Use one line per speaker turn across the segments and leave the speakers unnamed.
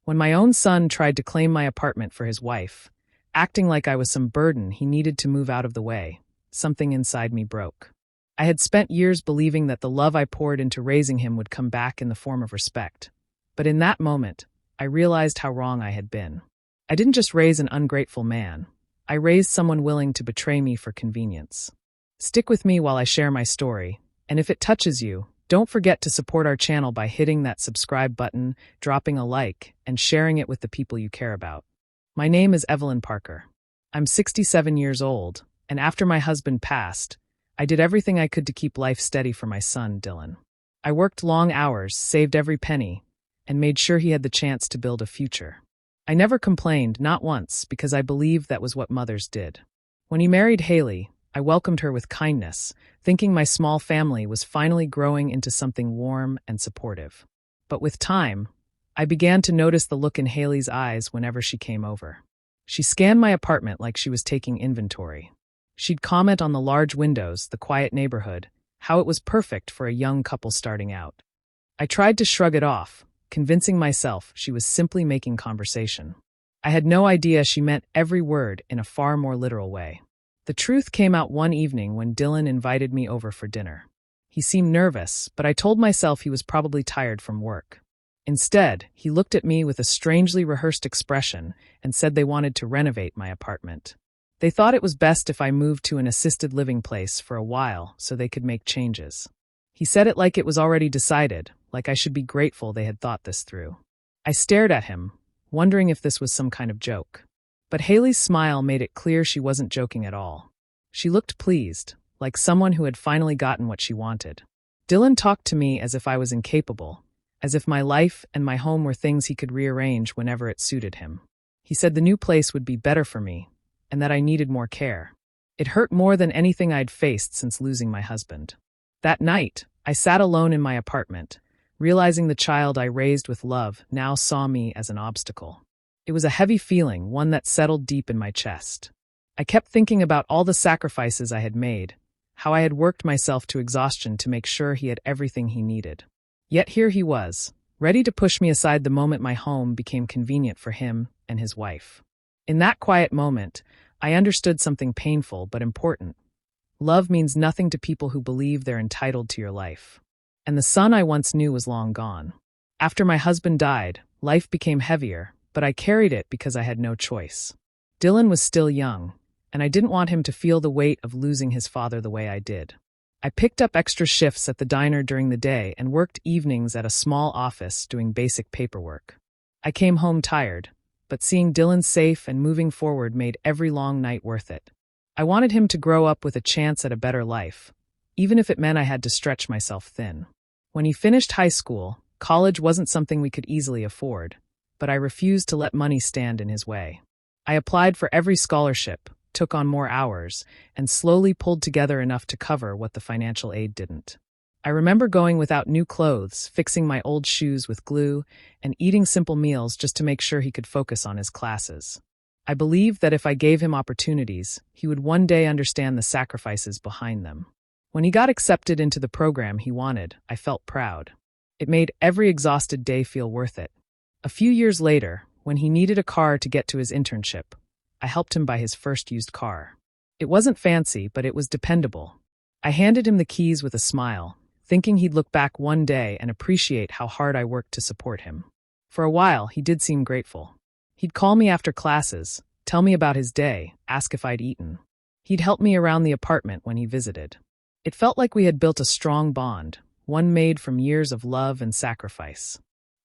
When my own son tried to claim my apartment for his wife, acting like I was some burden he needed to move out of the way, something inside me broke. I had spent years believing that the love I poured into raising him would come back in the form of respect. But in that moment, I realized how wrong I had been. I didn't just raise an ungrateful man. I raised someone willing to betray me for convenience. Stick with me while I share my story, and if it touches you, don't forget to support our channel by hitting that subscribe button, dropping a like, and sharing it with the people you care about. My name is Evelyn Parker. I'm 67 years old, and after my husband passed, I did everything I could to keep life steady for my son, Dylan. I worked long hours, saved every penny, and made sure he had the chance to build a future. I never complained, not once, because I believed that was what mothers did. When he married Haley, I welcomed her with kindness, thinking my small family was finally growing into something warm and supportive. But with time, I began to notice the look in Haley's eyes whenever she came over. She scanned my apartment like she was taking inventory. She'd comment on the large windows, the quiet neighborhood, how it was perfect for a young couple starting out. I tried to shrug it off, convincing myself she was simply making conversation. I had no idea she meant every word in a far more literal way. The truth came out one evening when Dylan invited me over for dinner. He seemed nervous, but I told myself he was probably tired from work. Instead, he looked at me with a strangely rehearsed expression and said they wanted to renovate my apartment. They thought it was best if I moved to an assisted living place for a while so they could make changes. He said it like it was already decided, like I should be grateful they had thought this through. I stared at him, wondering if this was some kind of joke. But Haley's smile made it clear she wasn't joking at all. She looked pleased, like someone who had finally gotten what she wanted. Dylan talked to me as if I was incapable, as if my life and my home were things he could rearrange whenever it suited him. He said the new place would be better for me, and that I needed more care. It hurt more than anything I'd faced since losing my husband. That night, I sat alone in my apartment, realizing the child I raised with love now saw me as an obstacle. It was a heavy feeling, one that settled deep in my chest. I kept thinking about all the sacrifices I had made, how I had worked myself to exhaustion to make sure he had everything he needed. Yet here he was, ready to push me aside the moment my home became convenient for him and his wife. In that quiet moment, I understood something painful but important. Love means nothing to people who believe they're entitled to your life. And the son I once knew was long gone. After my husband died, life became heavier, but I carried it because I had no choice. Dylan was still young, and I didn't want him to feel the weight of losing his father the way I did. I picked up extra shifts at the diner during the day and worked evenings at a small office doing basic paperwork. I came home tired, but seeing Dylan safe and moving forward made every long night worth it. I wanted him to grow up with a chance at a better life, even if it meant I had to stretch myself thin. When he finished high school, college wasn't something we could easily afford, but I refused to let money stand in his way. I applied for every scholarship, took on more hours, and slowly pulled together enough to cover what the financial aid didn't. I remember going without new clothes, fixing my old shoes with glue, and eating simple meals just to make sure he could focus on his classes. I believed that if I gave him opportunities, he would one day understand the sacrifices behind them. When he got accepted into the program he wanted, I felt proud. It made every exhausted day feel worth it. A few years later, when he needed a car to get to his internship, I helped him buy his first used car. It wasn't fancy, but it was dependable. I handed him the keys with a smile, thinking he'd look back one day and appreciate how hard I worked to support him. For a while, he did seem grateful. He'd call me after classes, tell me about his day, ask if I'd eaten. He'd help me around the apartment when he visited. It felt like we had built a strong bond, one made from years of love and sacrifice.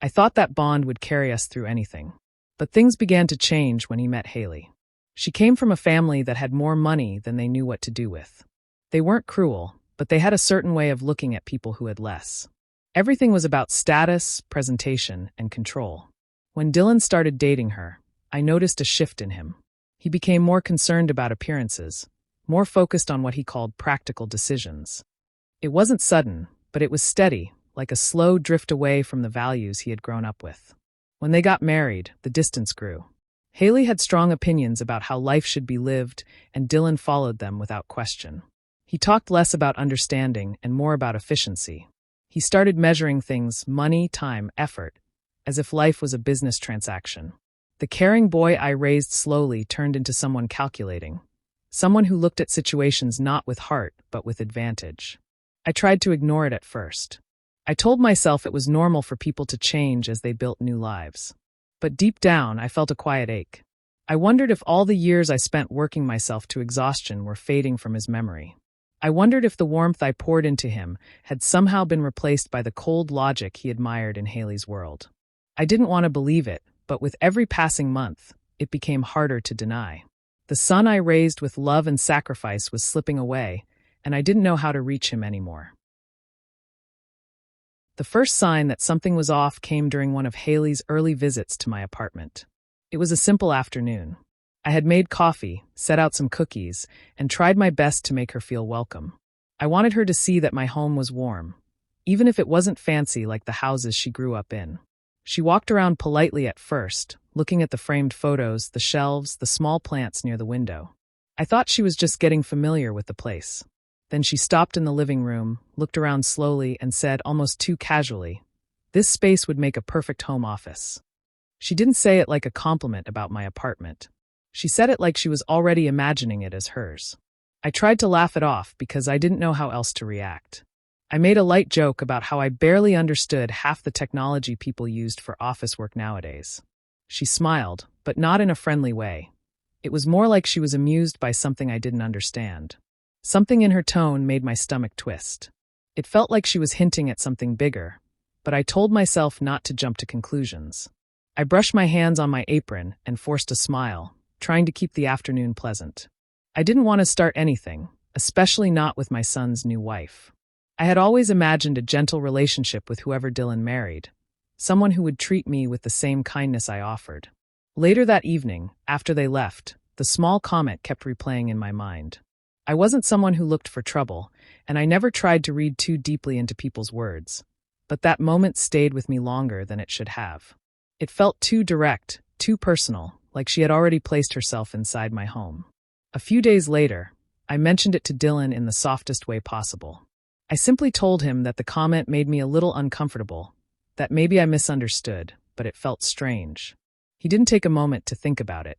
I thought that bond would carry us through anything. But things began to change when he met Haley. She came from a family that had more money than they knew what to do with. They weren't cruel, but they had a certain way of looking at people who had less. Everything was about status, presentation, and control. When Dylan started dating her, I noticed a shift in him. He became more concerned about appearances, more focused on what he called practical decisions. It wasn't sudden, but it was steady, like a slow drift away from the values he had grown up with. When they got married, the distance grew. Haley had strong opinions about how life should be lived, and Dylan followed them without question. He talked less about understanding and more about efficiency. He started measuring things, money, time, effort, as if life was a business transaction. The caring boy I raised slowly turned into someone calculating, someone who looked at situations not with heart but with advantage. I tried to ignore it at first. I told myself it was normal for people to change as they built new lives. But deep down, I felt a quiet ache. I wondered if all the years I spent working myself to exhaustion were fading from his memory. I wondered if the warmth I poured into him had somehow been replaced by the cold logic he admired in Haley's world. I didn't want to believe it, but with every passing month, it became harder to deny. The son I raised with love and sacrifice was slipping away, and I didn't know how to reach him anymore. The first sign that something was off came during one of Haley's early visits to my apartment. It was a simple afternoon. I had made coffee, set out some cookies, and tried my best to make her feel welcome. I wanted her to see that my home was warm, even if it wasn't fancy like the houses she grew up in. She walked around politely at first, looking at the framed photos, the shelves, the small plants near the window. I thought she was just getting familiar with the place. Then she stopped in the living room, looked around slowly, and said almost too casually, "This space would make a perfect home office." She didn't say it like a compliment about my apartment. She said it like she was already imagining it as hers. I tried to laugh it off because I didn't know how else to react. I made a light joke about how I barely understood half the technology people used for office work nowadays. She smiled, but not in a friendly way. It was more like she was amused by something I didn't understand. Something in her tone made my stomach twist. It felt like she was hinting at something bigger, but I told myself not to jump to conclusions. I brushed my hands on my apron and forced a smile, trying to keep the afternoon pleasant. I didn't want to start anything, especially not with my son's new wife. I had always imagined a gentle relationship with whoever Dylan married, someone who would treat me with the same kindness I offered. Later that evening, after they left, the small comment kept replaying in my mind. I wasn't someone who looked for trouble, and I never tried to read too deeply into people's words. But that moment stayed with me longer than it should have. It felt too direct, too personal, like she had already placed herself inside my home. A few days later, I mentioned it to Dylan in the softest way possible. I simply told him that the comment made me a little uncomfortable, that maybe I misunderstood, but it felt strange. He didn't take a moment to think about it.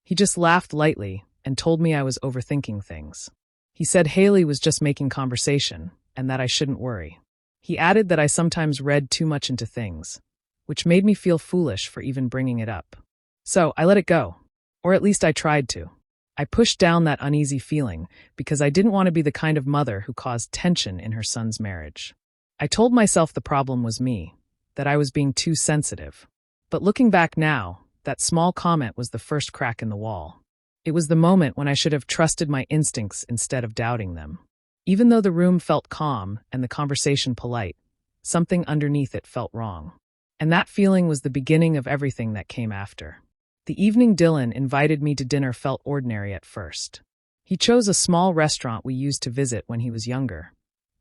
He just laughed lightly and told me I was overthinking things. He said Haley was just making conversation, and that I shouldn't worry. He added that I sometimes read too much into things, which made me feel foolish for even bringing it up. So I let it go, or at least I tried to. I pushed down that uneasy feeling because I didn't want to be the kind of mother who caused tension in her son's marriage. I told myself the problem was me, that I was being too sensitive. But looking back now, that small comment was the first crack in the wall. It was the moment when I should have trusted my instincts instead of doubting them. Even though the room felt calm and the conversation polite, something underneath it felt wrong. And that feeling was the beginning of everything that came after. The evening Dylan invited me to dinner felt ordinary at first. He chose a small restaurant we used to visit when he was younger,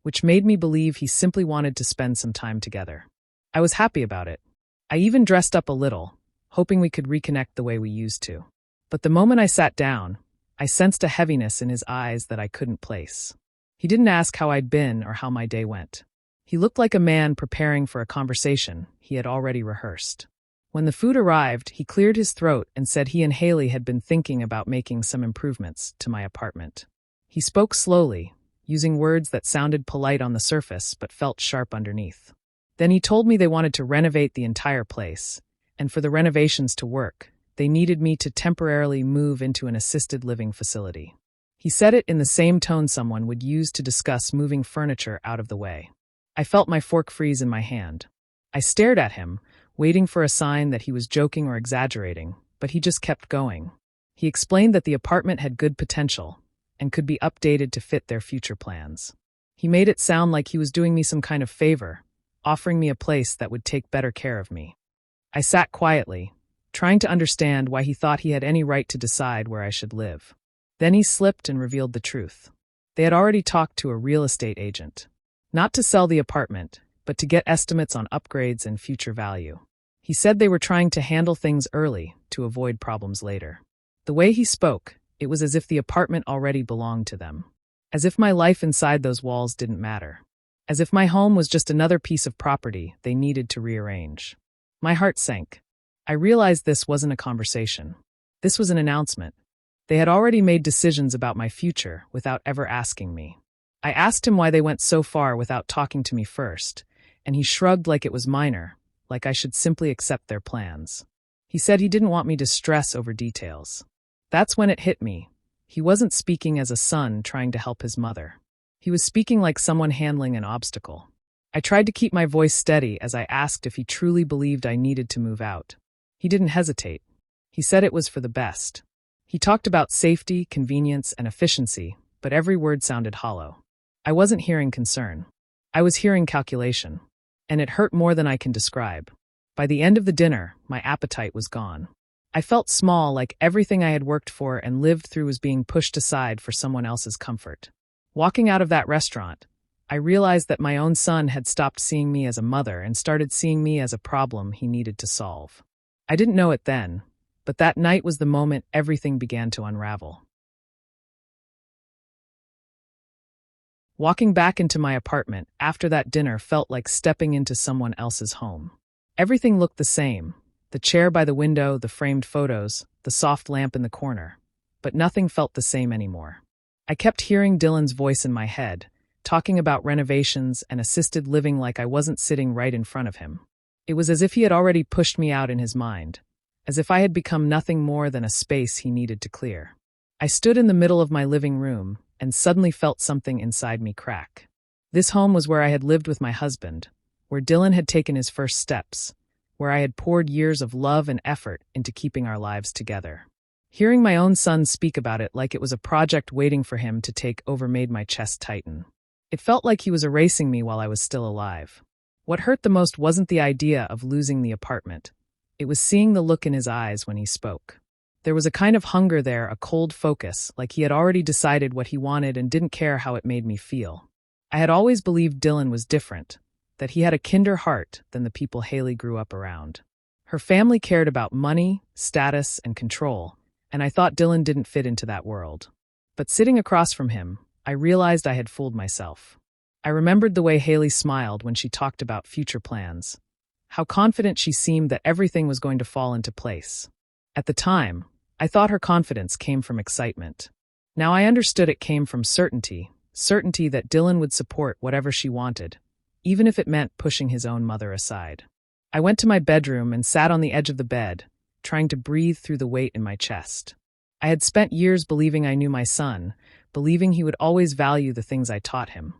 which made me believe he simply wanted to spend some time together. I was happy about it. I even dressed up a little, hoping we could reconnect the way we used to. But the moment I sat down, I sensed a heaviness in his eyes that I couldn't place. He didn't ask how I'd been or how my day went. He looked like a man preparing for a conversation he had already rehearsed. When the food arrived, he cleared his throat and said he and Haley had been thinking about making some improvements to my apartment. He spoke slowly, using words that sounded polite on the surface but felt sharp underneath. Then he told me they wanted to renovate the entire place, and for the renovations to work, they needed me to temporarily move into an assisted living facility. He said it in the same tone someone would use to discuss moving furniture out of the way. I felt my fork freeze in my hand. I stared at him, waiting for a sign that he was joking or exaggerating, but he just kept going. He explained that the apartment had good potential and could be updated to fit their future plans. He made it sound like he was doing me some kind of favor, offering me a place that would take better care of me. I sat quietly, trying to understand why he thought he had any right to decide where I should live. Then he slipped and revealed the truth. They had already talked to a real estate agent, not to sell the apartment, but to get estimates on upgrades and future value. He said they were trying to handle things early to avoid problems later. The way he spoke, it was as if the apartment already belonged to them. As if my life inside those walls didn't matter. As if my home was just another piece of property they needed to rearrange. My heart sank. I realized this wasn't a conversation. This was an announcement. They had already made decisions about my future without ever asking me. I asked him why they went so far without talking to me first, and he shrugged like it was minor, like I should simply accept their plans. He said he didn't want me to stress over details. That's when it hit me. He wasn't speaking as a son trying to help his mother. He was speaking like someone handling an obstacle. I tried to keep my voice steady as I asked if he truly believed I needed to move out. He didn't hesitate. He said it was for the best. He talked about safety, convenience, and efficiency, but every word sounded hollow. I wasn't hearing concern. I was hearing calculation. And it hurt more than I can describe. By the end of the dinner, my appetite was gone. I felt small, like everything I had worked for and lived through was being pushed aside for someone else's comfort. Walking out of that restaurant, I realized that my own son had stopped seeing me as a mother and started seeing me as a problem he needed to solve. I didn't know it then, but that night was the moment everything began to unravel. Walking back into my apartment after that dinner felt like stepping into someone else's home. Everything looked the same. The chair by the window, the framed photos, the soft lamp in the corner. But nothing felt the same anymore. I kept hearing Dylan's voice in my head, talking about renovations and assisted living like I wasn't sitting right in front of him. It was as if he had already pushed me out in his mind, as if I had become nothing more than a space he needed to clear. I stood in the middle of my living room and suddenly felt something inside me crack. This home was where I had lived with my husband, where Dylan had taken his first steps, where I had poured years of love and effort into keeping our lives together. Hearing my own son speak about it like it was a project waiting for him to take over made my chest tighten. It felt like he was erasing me while I was still alive. What hurt the most wasn't the idea of losing the apartment. It was seeing the look in his eyes when he spoke. There was a kind of hunger there, a cold focus, like he had already decided what he wanted and didn't care how it made me feel. I had always believed Dylan was different, that he had a kinder heart than the people Haley grew up around. Her family cared about money, status, and control, and I thought Dylan didn't fit into that world. But sitting across from him, I realized I had fooled myself. I remembered the way Haley smiled when she talked about future plans, how confident she seemed that everything was going to fall into place. At the time, I thought her confidence came from excitement. Now I understood it came from certainty that Dylan would support whatever she wanted, even if it meant pushing his own mother aside. I went to my bedroom and sat on the edge of the bed, trying to breathe through the weight in my chest. I had spent years believing I knew my son, believing he would always value the things I taught him.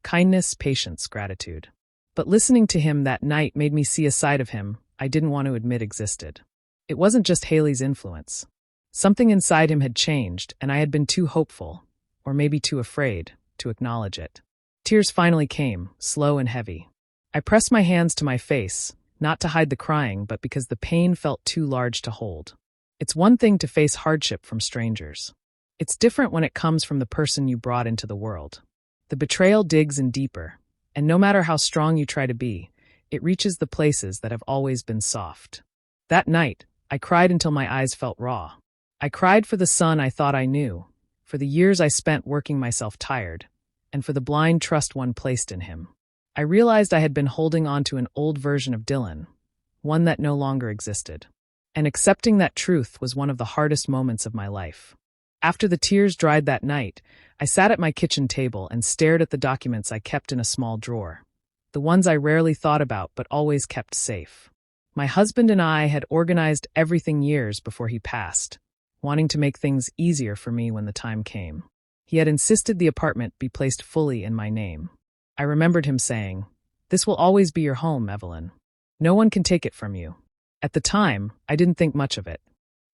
Kindness, patience, gratitude. But listening to him that night made me see a side of him I didn't want to admit existed. It wasn't just Haley's influence. Something inside him had changed, and I had been too hopeful, or maybe too afraid, to acknowledge it. Tears finally came, slow and heavy. I pressed my hands to my face, not to hide the crying, but because the pain felt too large to hold. It's one thing to face hardship from strangers. It's different when it comes from the person you brought into the world. The betrayal digs in deeper, and no matter how strong you try to be, it reaches the places that have always been soft. That night, I cried until my eyes felt raw. I cried for the son I thought I knew, for the years I spent working myself tired, and for the blind trust one placed in him. I realized I had been holding on to an old version of Dylan, one that no longer existed. And accepting that truth was one of the hardest moments of my life. After the tears dried that night, I sat at my kitchen table and stared at the documents I kept in a small drawer, the ones I rarely thought about but always kept safe. My husband and I had organized everything years before he passed, wanting to make things easier for me when the time came. He had insisted the apartment be placed fully in my name. I remembered him saying, "This will always be your home, Evelyn. No one can take it from you." At the time, I didn't think much of it.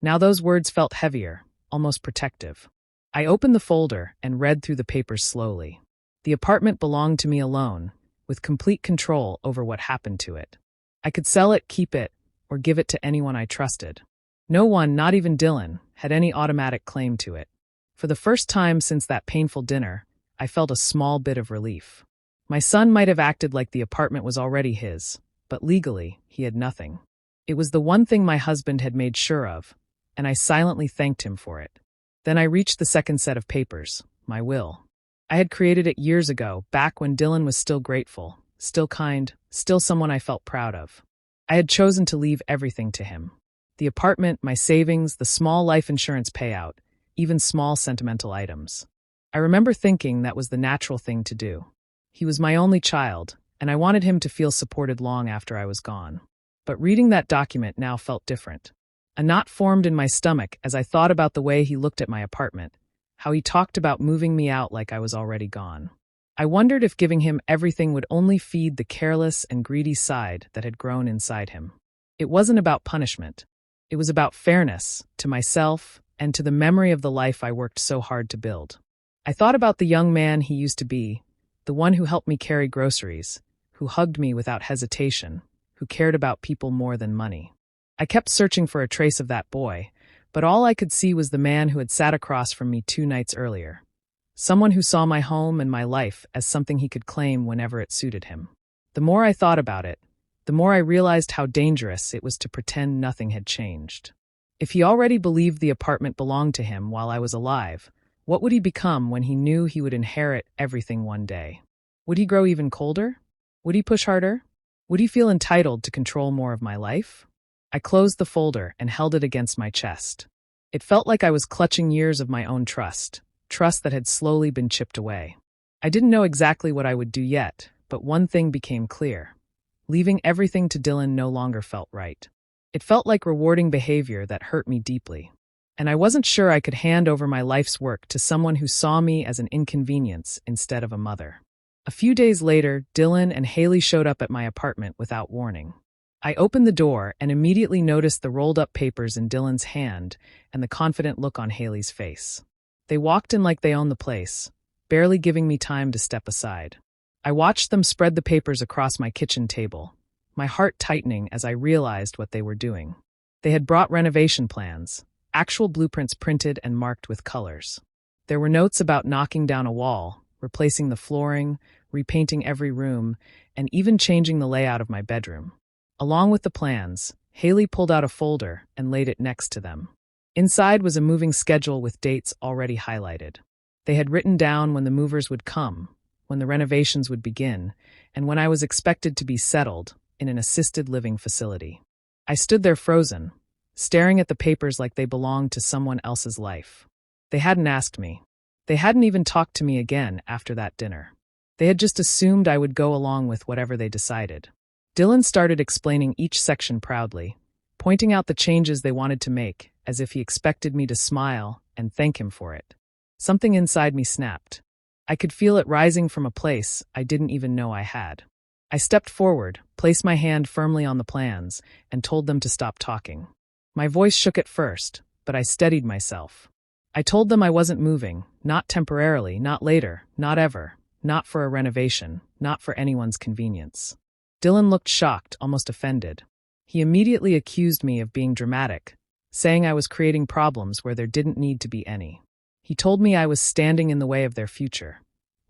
Now those words felt heavier, almost protective. I opened the folder and read through the papers slowly. The apartment belonged to me alone, with complete control over what happened to it. I could sell it, keep it, or give it to anyone I trusted. No one, not even Dylan, had any automatic claim to it. For the first time since that painful dinner, I felt a small bit of relief. My son might have acted like the apartment was already his, but legally, he had nothing. It was the one thing my husband had made sure of, and I silently thanked him for it. Then I reached the second set of papers, my will. I had created it years ago, back when Dylan was still grateful, still kind, still someone I felt proud of. I had chosen to leave everything to him. The apartment, my savings, the small life insurance payout, even small sentimental items. I remember thinking that was the natural thing to do. He was my only child, and I wanted him to feel supported long after I was gone. But reading that document now felt different. A knot formed in my stomach as I thought about the way he looked at my apartment, how he talked about moving me out like I was already gone. I wondered if giving him everything would only feed the careless and greedy side that had grown inside him. It wasn't about punishment. It was about fairness, to myself, and to the memory of the life I worked so hard to build. I thought about the young man he used to be, the one who helped me carry groceries, who hugged me without hesitation, who cared about people more than money. I kept searching for a trace of that boy, but all I could see was the man who had sat across from me 2 nights earlier. Someone who saw my home and my life as something he could claim whenever it suited him. The more I thought about it, the more I realized how dangerous it was to pretend nothing had changed. If he already believed the apartment belonged to him while I was alive, what would he become when he knew he would inherit everything one day? Would he grow even colder? Would he push harder? Would he feel entitled to control more of my life? I closed the folder and held it against my chest. It felt like I was clutching years of my own trust that had slowly been chipped away. I didn't know exactly what I would do yet, but one thing became clear. Leaving everything to Dylan no longer felt right. It felt like rewarding behavior that hurt me deeply. And I wasn't sure I could hand over my life's work to someone who saw me as an inconvenience instead of a mother. A few days later, Dylan and Haley showed up at my apartment without warning. I opened the door and immediately noticed the rolled-up papers in Dylan's hand and the confident look on Haley's face. They walked in like they owned the place, barely giving me time to step aside. I watched them spread the papers across my kitchen table, my heart tightening as I realized what they were doing. They had brought renovation plans, actual blueprints printed and marked with colors. There were notes about knocking down a wall, replacing the flooring, repainting every room, and even changing the layout of my bedroom. Along with the plans, Haley pulled out a folder and laid it next to them. Inside was a moving schedule with dates already highlighted. They had written down when the movers would come, when the renovations would begin, and when I was expected to be settled in an assisted living facility. I stood there frozen, staring at the papers like they belonged to someone else's life. They hadn't asked me. They hadn't even talked to me again after that dinner. They had just assumed I would go along with whatever they decided. Dylan started explaining each section proudly, pointing out the changes they wanted to make, as if he expected me to smile and thank him for it. Something inside me snapped. I could feel it rising from a place I didn't even know I had. I stepped forward, placed my hand firmly on the plans, and told them to stop talking. My voice shook at first, but I steadied myself. I told them I wasn't moving, not temporarily, not later, not ever, not for a renovation, not for anyone's convenience. Dylan looked shocked, almost offended. He immediately accused me of being dramatic, saying I was creating problems where there didn't need to be any. He told me I was standing in the way of their future,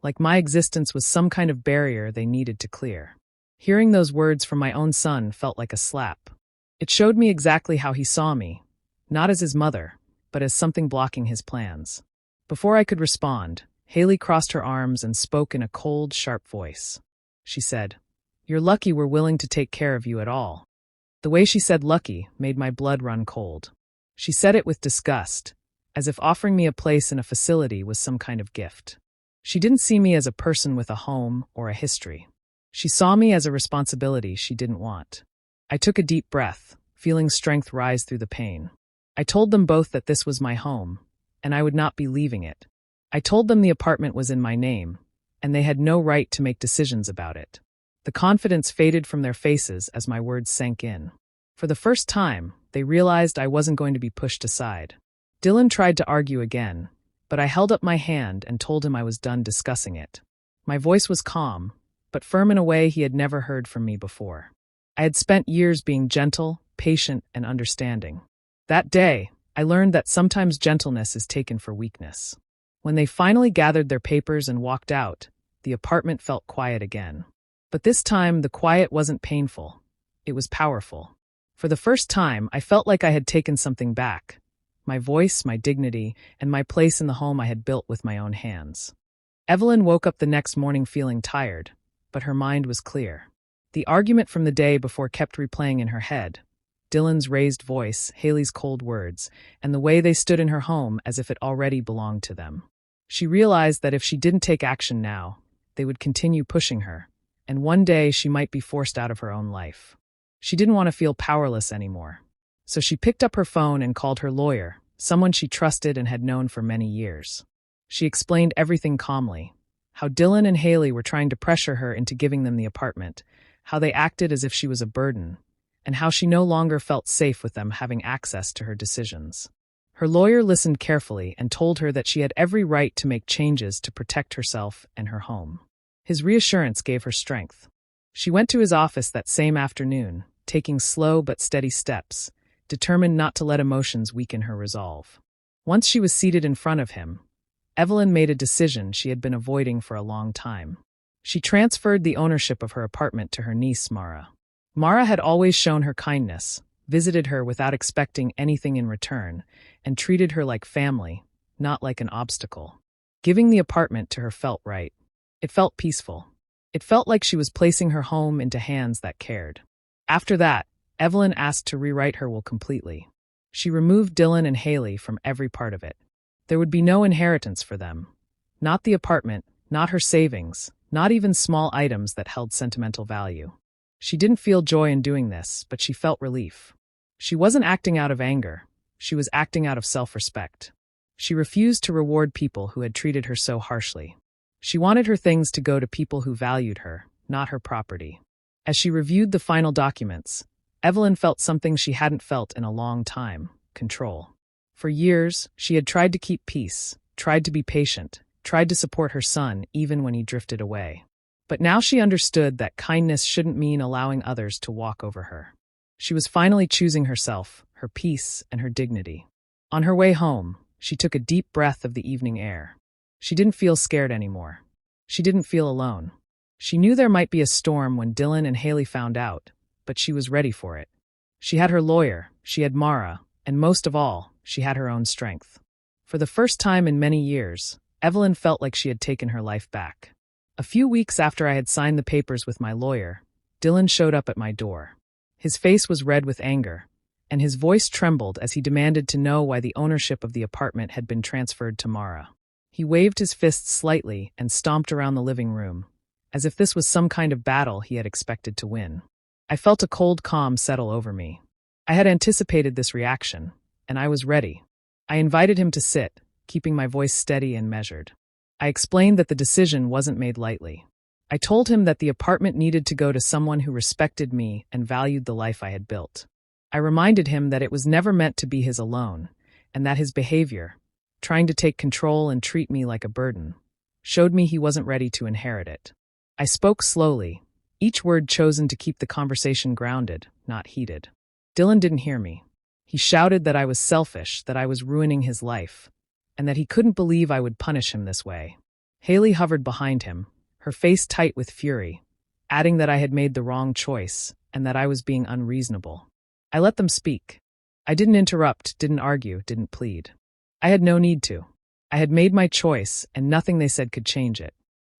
like my existence was some kind of barrier they needed to clear. Hearing those words from my own son felt like a slap. It showed me exactly how he saw me, not as his mother, but as something blocking his plans. Before I could respond, Haley crossed her arms and spoke in a cold, sharp voice. She said, "You're lucky we're willing to take care of you at all." The way she said lucky made my blood run cold. She said it with disgust, as if offering me a place in a facility was some kind of gift. She didn't see me as a person with a home or a history. She saw me as a responsibility she didn't want. I took a deep breath, feeling strength rise through the pain. I told them both that this was my home, and I would not be leaving it. I told them the apartment was in my name, and they had no right to make decisions about it. The confidence faded from their faces as my words sank in. For the first time, they realized I wasn't going to be pushed aside. Dylan tried to argue again, but I held up my hand and told him I was done discussing it. My voice was calm, but firm in a way he had never heard from me before. I had spent years being gentle, patient, and understanding. That day, I learned that sometimes gentleness is taken for weakness. When they finally gathered their papers and walked out, the apartment felt quiet again. But this time, the quiet wasn't painful. It was powerful. For the first time, I felt like I had taken something back. My voice, my dignity, and my place in the home I had built with my own hands. Evelyn woke up the next morning feeling tired, but her mind was clear. The argument from the day before kept replaying in her head. Dylan's raised voice, Haley's cold words, and the way they stood in her home as if it already belonged to them. She realized that if she didn't take action now, they would continue pushing her, and one day she might be forced out of her own life. She didn't want to feel powerless anymore. So she picked up her phone and called her lawyer, someone she trusted and had known for many years. She explained everything calmly, how Dylan and Haley were trying to pressure her into giving them the apartment, how they acted as if she was a burden, and how she no longer felt safe with them having access to her decisions. Her lawyer listened carefully and told her that she had every right to make changes to protect herself and her home. His reassurance gave her strength. She went to his office that same afternoon, taking slow but steady steps, determined not to let emotions weaken her resolve. Once she was seated in front of him, Evelyn made a decision she had been avoiding for a long time. She transferred the ownership of her apartment to her niece, Mara. Mara had always shown her kindness, visited her without expecting anything in return, and treated her like family, not like an obstacle. Giving the apartment to her felt right. It felt peaceful. It felt like she was placing her home into hands that cared. After that, Evelyn asked to rewrite her will completely. She removed Dylan and Haley from every part of it. There would be no inheritance for them. Not the apartment, not her savings, not even small items that held sentimental value. She didn't feel joy in doing this, but she felt relief. She wasn't acting out of anger. She was acting out of self-respect. She refused to reward people who had treated her so harshly. She wanted her things to go to people who valued her, not her property. As she reviewed the final documents, Evelyn felt something she hadn't felt in a long time: control. For years, she had tried to keep peace, tried to be patient, tried to support her son even when he drifted away. But now she understood that kindness shouldn't mean allowing others to walk over her. She was finally choosing herself, her peace, and her dignity. On her way home, she took a deep breath of the evening air. She didn't feel scared anymore. She didn't feel alone. She knew there might be a storm when Dylan and Haley found out, but she was ready for it. She had her lawyer, she had Mara, and most of all, she had her own strength. For the first time in many years, Evelyn felt like she had taken her life back. A few weeks after I had signed the papers with my lawyer, Dylan showed up at my door. His face was red with anger, and his voice trembled as he demanded to know why the ownership of the apartment had been transferred to Mara. He waved his fists slightly and stomped around the living room, as if this was some kind of battle he had expected to win. I felt a cold calm settle over me. I had anticipated this reaction, and I was ready. I invited him to sit, keeping my voice steady and measured. I explained that the decision wasn't made lightly. I told him that the apartment needed to go to someone who respected me and valued the life I had built. I reminded him that it was never meant to be his alone, and that his behavior, trying to take control and treat me like a burden, showed me he wasn't ready to inherit it. I spoke slowly, each word chosen to keep the conversation grounded, not heated. Dylan didn't hear me. He shouted that I was selfish, that I was ruining his life, and that he couldn't believe I would punish him this way. Haley hovered behind him, her face tight with fury, adding that I had made the wrong choice and that I was being unreasonable. I let them speak. I didn't interrupt, didn't argue, didn't plead. I had no need to. I had made my choice, and nothing they said could change it.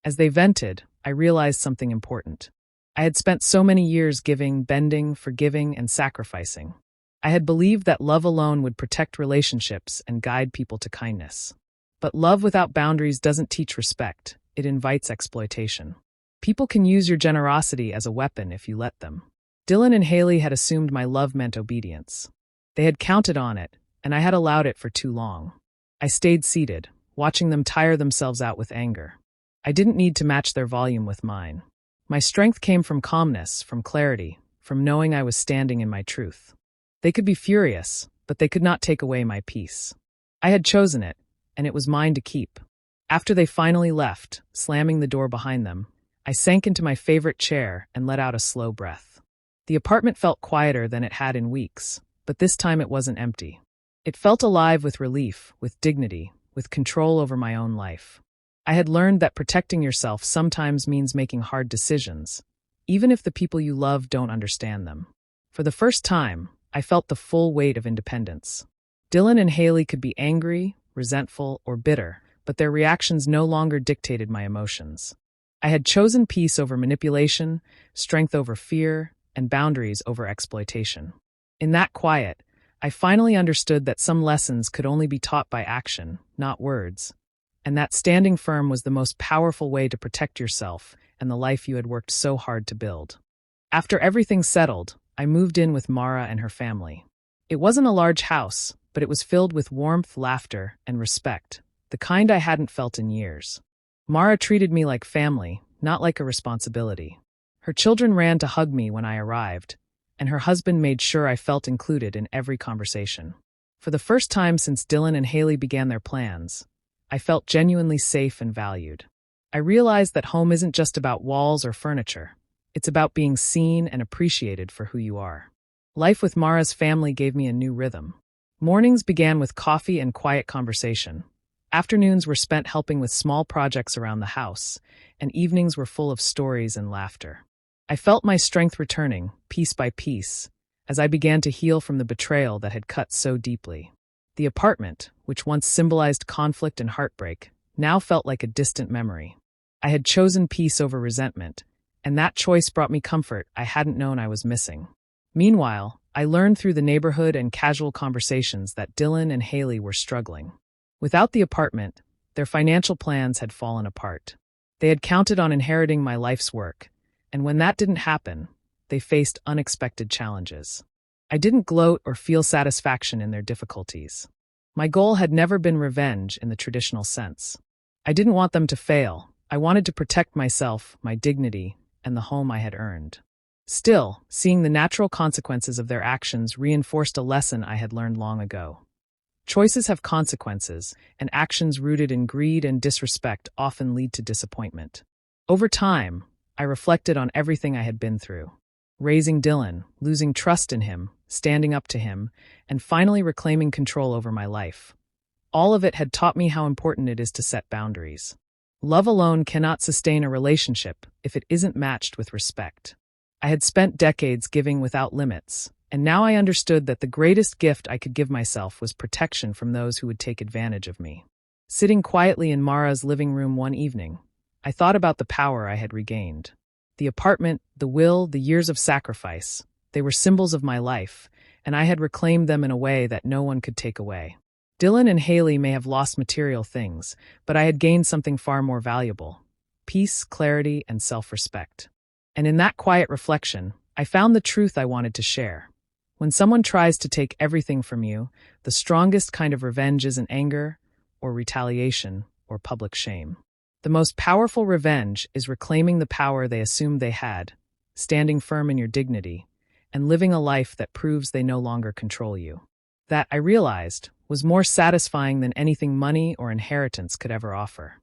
As they vented, I realized something important. I had spent so many years giving, bending, forgiving, and sacrificing. I had believed that love alone would protect relationships and guide people to kindness. But love without boundaries doesn't teach respect, it invites exploitation. People can use your generosity as a weapon if you let them. Dylan and Haley had assumed my love meant obedience. They had counted on it, and I had allowed it for too long. I stayed seated, watching them tire themselves out with anger. I didn't need to match their volume with mine. My strength came from calmness, from clarity, from knowing I was standing in my truth. They could be furious, but they could not take away my peace. I had chosen it, and it was mine to keep. After they finally left, slamming the door behind them, I sank into my favorite chair and let out a slow breath. The apartment felt quieter than it had in weeks, but this time it wasn't empty. It felt alive with relief, with dignity, with control over my own life. I had learned that protecting yourself sometimes means making hard decisions, even if the people you love don't understand them. For the first time, I felt the full weight of independence. Dylan and Haley could be angry, resentful, or bitter, but their reactions no longer dictated my emotions. I had chosen peace over manipulation, strength over fear, and boundaries over exploitation. In that quiet, I finally understood that some lessons could only be taught by action, not words, and that standing firm was the most powerful way to protect yourself and the life you had worked so hard to build. After everything settled, I moved in with Mara and her family. It wasn't a large house, but it was filled with warmth, laughter, and respect, the kind I hadn't felt in years. Mara treated me like family, not like a responsibility. Her children ran to hug me when I arrived, and her husband made sure I felt included in every conversation. For the first time since Dylan and Haley began their plans, I felt genuinely safe and valued. I realized that home isn't just about walls or furniture. It's about being seen and appreciated for who you are. Life with Mara's family gave me a new rhythm. Mornings began with coffee and quiet conversation. Afternoons were spent helping with small projects around the house, and evenings were full of stories and laughter. I felt my strength returning, piece by piece, as I began to heal from the betrayal that had cut so deeply. The apartment, which once symbolized conflict and heartbreak, now felt like a distant memory. I had chosen peace over resentment, and that choice brought me comfort I hadn't known I was missing. Meanwhile, I learned through the neighborhood and casual conversations that Dylan and Haley were struggling. Without the apartment, their financial plans had fallen apart. They had counted on inheriting my life's work, and when that didn't happen, they faced unexpected challenges. I didn't gloat or feel satisfaction in their difficulties. My goal had never been revenge in the traditional sense. I didn't want them to fail. I wanted to protect myself, my dignity, and the home I had earned. Still, seeing the natural consequences of their actions reinforced a lesson I had learned long ago. Choices have consequences, and actions rooted in greed and disrespect often lead to disappointment. Over time, I reflected on everything I had been through. Raising Dylan, losing trust in him, standing up to him, and finally reclaiming control over my life. All of it had taught me how important it is to set boundaries. Love alone cannot sustain a relationship if it isn't matched with respect. I had spent decades giving without limits, and now I understood that the greatest gift I could give myself was protection from those who would take advantage of me. Sitting quietly in Mara's living room one evening, I thought about the power I had regained. The apartment, the will, the years of sacrifice, they were symbols of my life, and I had reclaimed them in a way that no one could take away. Dylan and Haley may have lost material things, but I had gained something far more valuable: peace, clarity, and self-respect. And in that quiet reflection, I found the truth I wanted to share. When someone tries to take everything from you, the strongest kind of revenge isn't anger, or retaliation, or public shame. The most powerful revenge is reclaiming the power they assumed they had, standing firm in your dignity, and living a life that proves they no longer control you. That, I realized, was more satisfying than anything money or inheritance could ever offer.